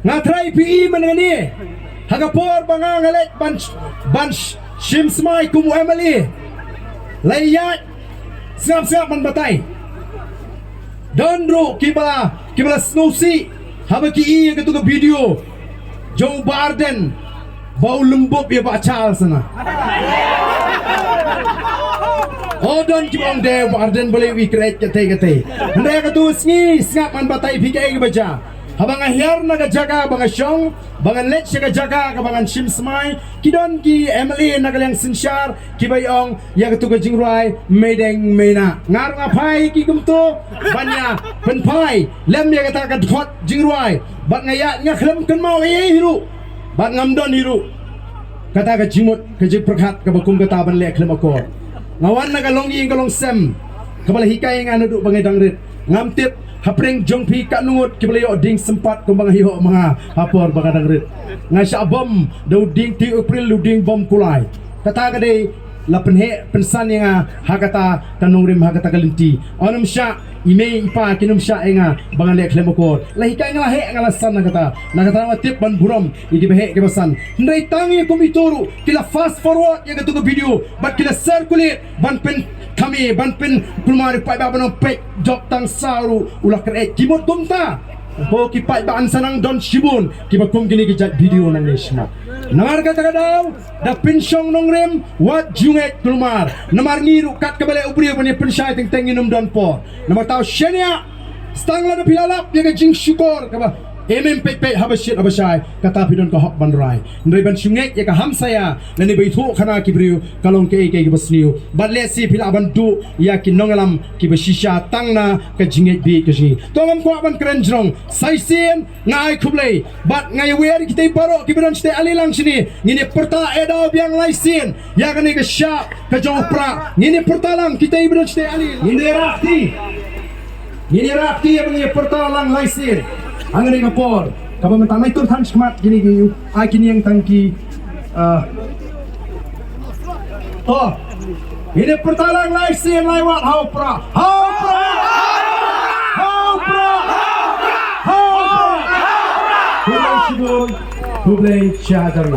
Ngatry PE menani Hagapor bangangalit Ban Shimsmai kumu Emily Layat Siap-siap manbatay Dondro Kibala Snowsi Habaki iya ketuka video Joe Biden Bau lembut ya Pak Charles sana Odon kibong de Biden boleh wikret kate Hendak ketu sengi Sengap manbatay PKI kebaca Habang ahyar na jaga bang asyong bangan let siya jaga ka bangan Shimsmai kidon ki Emily nagalang sinsyar kibayong ya ketu jingruai medeng mena ngar ngapai ki gumto banya penpai lem ya kata ka thot jingruai bat ngaya nya khlem kan mau hiru bat ngamdon hiru kata ka jimut ka jik prakhat ka bakum kata ban le khlem akor ngawan nagalong ing kalong sem kabala hikay nga nuduk bangay dangrit ngamtip hapring jongpi kat nungut kibalayo ding sempat kumbang hiyo mga hapor baka dangrit nga siya bom daw ding ti April lu ding bom kulay kata kade la pensan nga hakata kanong rim hakata kalinti onum siya ime ipa kinum siya nga bangan lek lemokor lahika nga lahe nga lasan nakata matip ban burom igibehe kebasan ndai tangi komitoro kila fast forward yang ketu video bat kila circulate ban pen kami ban pen kulmari pai ba banong pek jok tang saru ulah kret kimot kumta ho ki pai ba ansanang don shibun kibakum gini gijat video nang nesma namar kata daw da pensyong nongrem wat junget kulmar namar ngiru kat kabale ubri bani pensyai teng tenginum don po namar taw shenia stangla da pilalap yang jing syukur kaba MMPP habasyit habashay kata pidon ka hok banray ndray ban syunget ya ka hamsaya nani baithu khana kibriu kalong ke basniu badle si pila bantu ya kinongalam kibashisha tangna ka jinget bi kaji tongam ko ban krenjrong saisen ngai khublei bat ngai wer kitay baro kibran ste alilang sini ngini perta edaw biang laisin ya kani ka sha ka jopra ngini perta lang kitay bran ste alil ngini rakti ya ngini perta lang laisin angin ngapor kaba mentanai tur tan smat gini gini akini yang tangki ini pertalang laisin lewat haupra Hublai Shibun Hublai Syahadar